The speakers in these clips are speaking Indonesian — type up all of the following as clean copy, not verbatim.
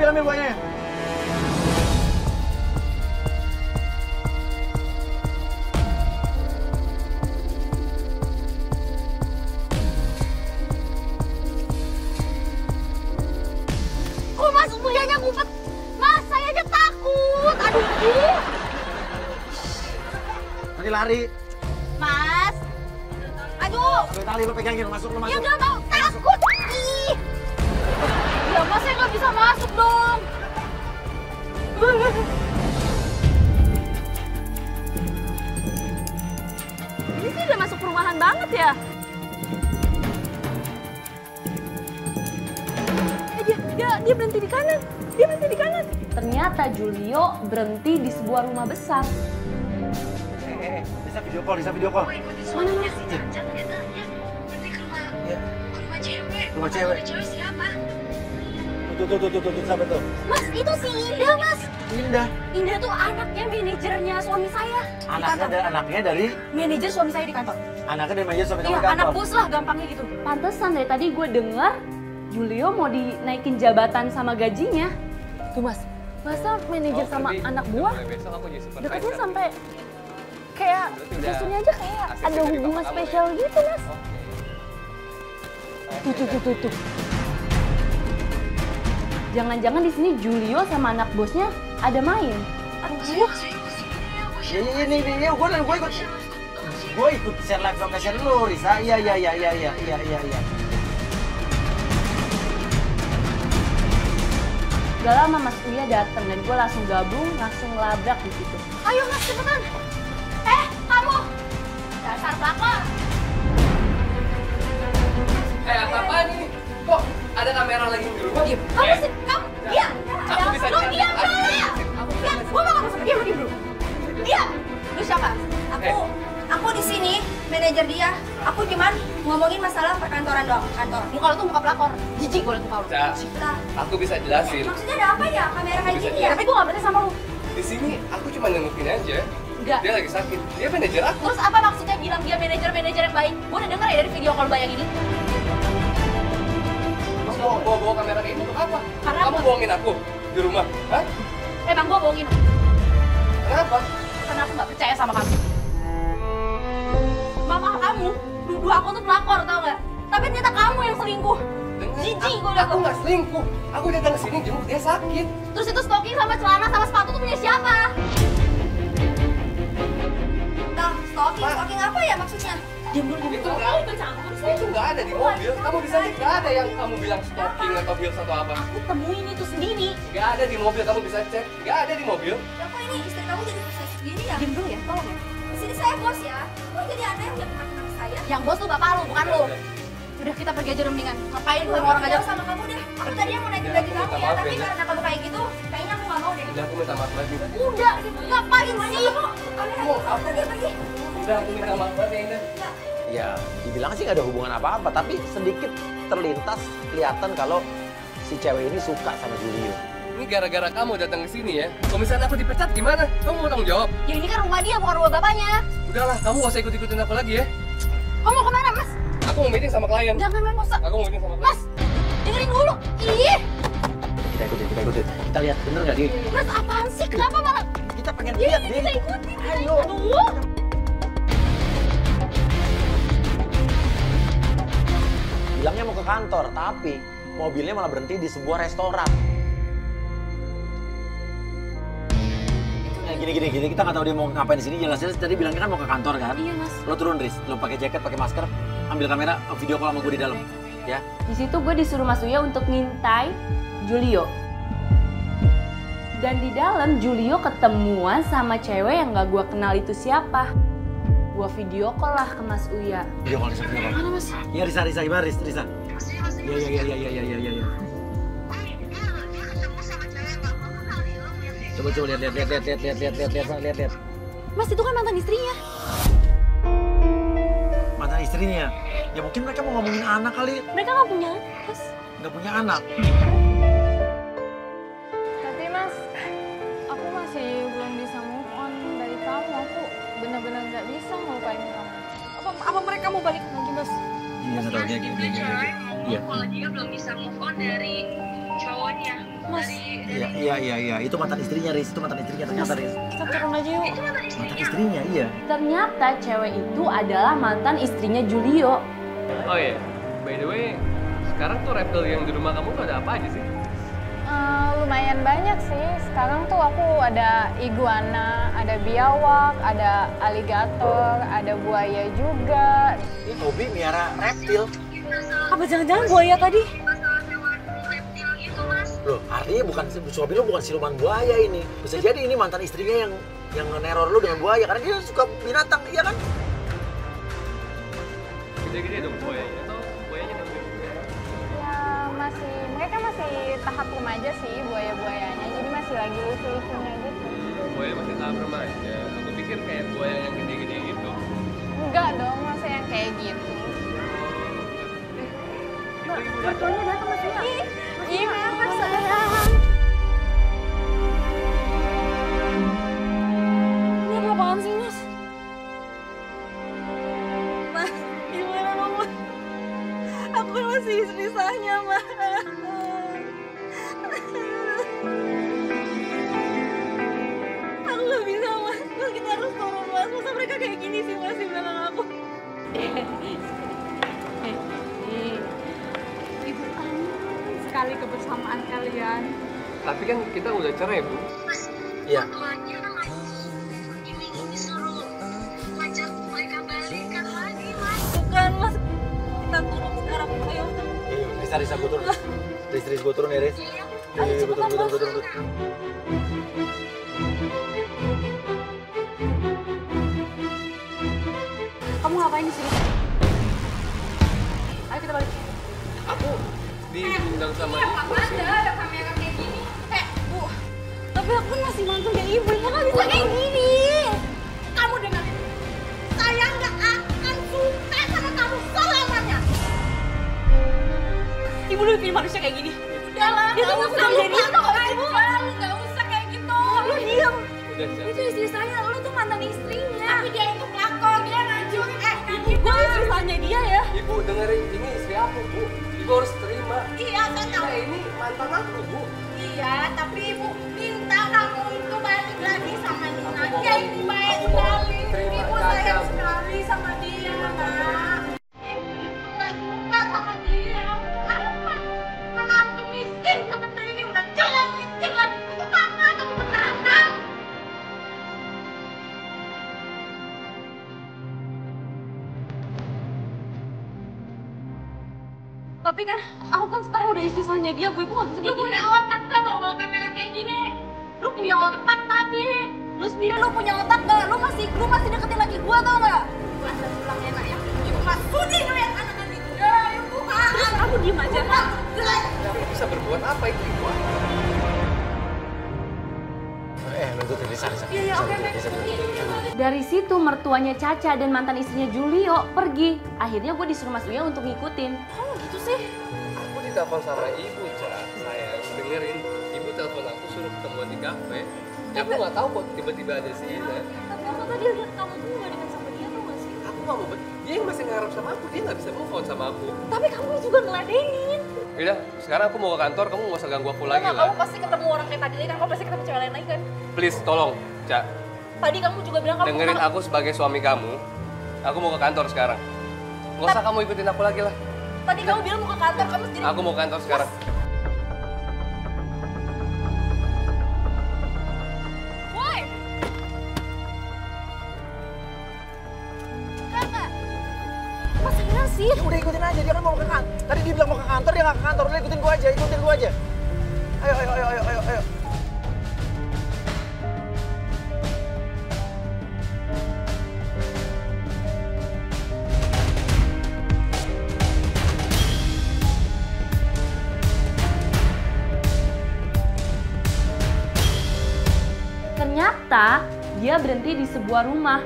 ambil buahnya. Kok Mas buahnya ngumpet? Mas, saya aja takut. Aduh. Nanti lari. Mas. Aduh. Lo tali, lo pegangin, masuk, lo masuk. Ya nggak mau, takut. Ih. Ya Mas, saya nggak bisa masuk dong. Ini sih udah masuk perumahan banget ya. Dia berhenti di kanan. Dia berhenti di kanan. Ternyata Julio berhenti di sebuah rumah besar. Bisa video call, bisa video call. Mana Mas? Rumah cewek. Tuh, sampai tuh. Mas, itu si Indah, Mas. Indah. Indah tuh anaknya manajernya suami saya. Anaknya dari Manajer suami saya di kantor. anaknya dari manajer suami kamu Iya, di kantor. anak bos lah gampangnya gitu. Pantesan dari tadi gue denger Julio mau dinaikin jabatan sama gajinya. Tuh Mas, masa manajer sama anak buah deketnya sampai kayak maksudnya aja kayak ada hubungan spesial gitu Mas. Tuh. Jangan-jangan di sini Julio sama anak bosnya ada main. Aduh. Iya, gue ikut share live location lu, Risa. Iya. Gak lama Mas Uya datang dan gue langsung gabung, langsung labrak di situ. Ayo Mas, cepetan. Kamu. Dasar pelakor. Apaan ini? Kok ada kamera lagi di rumah? Diam. Kamu sih, kamu. Diam. Aku bisa Lu diam dulu ya. Diam. Gue mau ngomong sama dia, lu diam dulu. Diam. Lu siapa? Aku di sini manajer dia. Aku cuman ngomongin masalah perkantoran doang, kantor. Muka lu tuh muka pelakor. Jijik gue liat muka lu. Nah, Aku bisa jelasin. maksudnya ada apa ya kamera kayak gini ya? Tapi gue gak berani sama lu. Di sini aku cuma nengokin aja. Enggak. Dia lagi sakit. Dia manajer aku. Terus apa maksudnya bilang dia manajer yang baik? Gue udah denger ya dari video call bayang ini. Terus mau bawa kamera ini untuk apa? Karena Kamu bohongin aku di rumah? Hah? Emang gue bohongin. Kenapa? Karena aku gak percaya sama kamu. Mama kamu nuduh aku tuh pelakor, tau gak? Tapi ternyata kamu yang selingkuh. Jijik gue udah. Aku nggak selingkuh. Aku datang ke sini jenguk dia sakit. Terus itu stocking sama celana sama sepatu tuh punya siapa? Nah, stalking apa ya maksudnya? Diam dulu. Itu nggak ada di mobil. Kamu bisa lihat nggak ada yang kamu bilang stalking atau bill atau apa. Aku temuin itu sendiri. Nggak ada di mobil. Kamu bisa cek. Nggak ada di mobil. Apa ini istri kamu jadi bisa sendiri ya? Diam dulu ya, tolong ya. Di sini saya bos ya. Kok jadi anda yang jadi anak saya? Yang bos tuh bapak lu, bukan lu. Udah kita pergi aja mendingan. Ngapain Aku sama orang aja? sama kamu deh. Aku tadi yang mau naikin gaji kamu ya, tapi karena kamu kayak gitu, kayaknya aku nggak mau deh. Udah aku minta maaf lagi. Udah, ngapain sih? Pergi. Udah aku minta maaf lagi Indah. Ya, dibilang sih nggak ada hubungan apa-apa, tapi sedikit terlintas kelihatan kalau si cewek ini suka sama Julio. Ini gara-gara kamu datang ke sini ya. Kalau misalnya aku dipecat gimana? Kamu mau tanggung jawab? Ya ini kan rumah dia, bukan rumah bapaknya. Udahlah, kamu gak usah ikut-ikutin aku lagi ya. Kamu mau kemana, Mas? Aku mau meeting sama klien. Jangan, nggak usah. Aku mau meeting sama klien. Mas, dengerin dulu. Ih, Kita ikutin. Kita lihat bener nggak dia? Mas apaan sih? Kenapa malah? Kita pengen Iya, lihat kita dia. ikutin. Ayo. Aduh. Bilangnya mau ke kantor, tapi mobilnya malah berhenti di sebuah restoran. Gini, kita nggak tahu dia mau ngapain di sini. Jelas-jelas tadi bilangnya kan mau ke kantor kan? Iya, Mas. Lo turun, Riz. Lo pakai jaket, pakai masker, ambil kamera, video call sama gue di dalam. Ya. Di situ gue disuruh Mas Uya untuk ngintai Julio. Dan di dalam Julio ketemuan sama cewek yang gak gue kenal itu siapa. Gue video call lah ke Mas Uya. Video call, video call. Mana Mas? Iya, Risa, gimana Risa? Iya. Coba lihat. Mas itu kan mantan istrinya. Mantan istrinya. Ya mungkin mereka mau ngomongin anak kali. Mereka gak punya anak, Mas. Nggak punya anak. Tapi Mas, aku masih belum bisa move on dari kamu. Aku benar-benar nggak bisa ngelupain kamu. Apa mereka mau balik lagi, Mas? Iya, nggak tahu dia gini. Iya. Kalau dia belum bisa move on dari cowoknya. Mas, Iya. Itu mantan istrinya, Riz. Itu mantan istrinya ternyata, Riz. kita turun aja yuk. Mantan istrinya, iya. Ternyata cewek itu adalah mantan istrinya Julio. Oh iya, by the way, sekarang tuh reptil yang di rumah kamu tuh ada apa aja sih? Lumayan banyak sih. Sekarang tuh aku ada iguana, ada biawak, ada aligator, ada buaya juga. Ini hobi miara reptil. Apa jangan-jangan buaya tadi? Loh, artinya bukan suami lu bukan siluman buaya ini. Bisa jadi ini mantan istrinya yang nge-neror lu dengan buaya karena dia suka binatang, iya kan? Gede-gede dong buayanya atau buayanya gede? Ya mereka masih tahap remaja sih buaya-buayanya, jadi masih lagi lucu-lucunya gitu. Buaya masih tahap remaja. Aku pikir kayak buaya yang gede-gede gitu. Enggak dong, masa yang kayak gitu. Mertuanya datang Mas Lia. Iya, Mas sayang. Ini ada apaan sih, Mas? Mas, gimana dong, Mas? Aku kan masih istri sahnya, Mas. Aku gak bisa, Mas. Mas, kita harus turun, Mas. Masa mereka kayak gini sih, Mas, di belakang aku? Ibu kangen sekali kebersamaan kalian. Tapi kan kita udah cerai, Bu. Iya. Bukan, Mas. Kita turun sekarang, ayo. Iya, Risa gue turun. Riz, gue turun ya, Riz. Iya, gue turun. Kamu ngapain di sini? Ayo kita balik. Aku diundang sama Ibu sih. Ada kamera kayak gini. Bu. Tapi aku kan masih mantu dari ibu. Ya nggak bisa kayak gini. Kamu dengerin. Saya nggak akan suka sama kamu selamanya. Ibu lu bikin manusia kayak gini. Udahlah, Dia tuh nggak nggak usah jadi lupa aja. Nggak usah kayak gitu. Lu diam. Udah, Ca. Itu istri saya, lu tuh mantan istrinya. Tapi dia itu pelakor, dia ngajuin. Gue istri sahnya dia ya. Ibu dengerin, ini istri aku, Bu. Ibu harus terima. Iya, saya tahu. Nah, ini mantan aku, Bu. Iya, tapi ibu minta kamu itu balik lagi sama Nina. Dia itu baik Aku mau sekali. terima Ibu Caca, sayang Bu. sekali sama dia, Nak. Ibu itu nggak suka sama dia. Apa? Menantu miskin seperti ini udah jangan miskin lagi. Suka nggak kamu beneran, Nak? Tapi kan aku kan sekarang udah istri sahnya dia, gue nggak bisa Lu punya otak nggak kalau bawa kamera kayak gini? Lu punya otak tadi. Lu sendiri lu punya otak nggak? Lu masih deketin laki gua tau nggak? Gua asal pulang enak ya. Ibu nggak sudi ngeliat anak itu. Ya, ibu kan. Kamu diem aja. Jelek. Ya, aku bisa berbuat apa itu, Ibu? Lu ikutin Risa. Iya, oke. Dari situ mertuanya Caca dan mantan istrinya Julio pergi. Akhirnya gue disuruh Mas Lia untuk ngikutin. Kok gitu sih? Aku ditelepon sama Ibu, Ca. Sayang, dengerin. Ibu telepon aku suruh ketemuan di kafe. Ya, aku nggak tahu kok tiba-tiba ada si Ina. Tapi aku tadi lihat kamu tuh gak deket sama dia tuh gak sih? Aku nggak mau, dia yang masih ngarep sama aku. Dia nggak bisa move on sama aku. Tapi kamu juga ngeladenin. Yaudah, sekarang aku mau ke kantor. Kamu nggak usah ganggu aku lagi Kamu lah. pasti ketemu orang kayak tadi kan? Kamu pasti ketemu cewek lain lagi kan? Please, tolong, Ca. Tadi kamu juga bilang kamu Dengerin aku sebagai suami kamu. Aku mau ke kantor sekarang. Nggak usah kamu ikutin aku lagi lah. Tadi kamu bilang mau ke kantor, kamu sendiri. Aku mau ke kantor sekarang. Woi! Kakak! Masa iya sih? Ya udah ikutin aja, dia kan mau ke kantor. Tadi dia bilang mau ke kantor, dia nggak ke kantor. Udah ikutin gua aja. Ayo. Ternyata dia berhenti di sebuah rumah.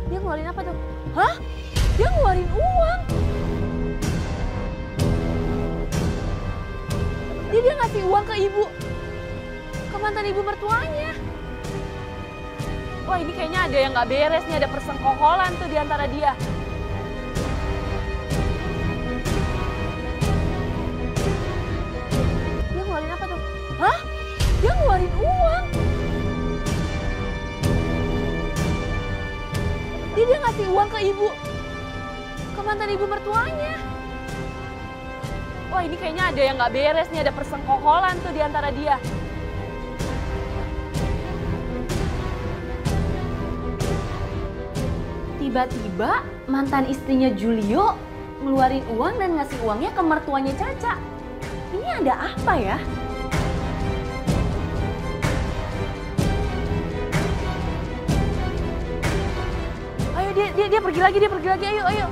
Dia ngeluarin apa tuh? Hah? Dia ngeluarin uang. Dia ngasih uang ke ibu. Ke mantan ibu mertuanya. Wah ini kayaknya ada yang nggak beres nih, ada persengkokolan tuh di antara dia. Dia ngeluarin apa tuh? Hah? Dia ngeluarin uang? Dia ngasih uang ke ibu, ke mantan ibu mertuanya. Wah ini kayaknya ada yang nggak beres nih, ada persengkokolan tuh di antara dia. Tiba-tiba mantan istrinya Julio ngeluarin uang dan ngasih uangnya ke mertuanya Caca. Ini ada apa ya? Ayo dia pergi lagi, ayo.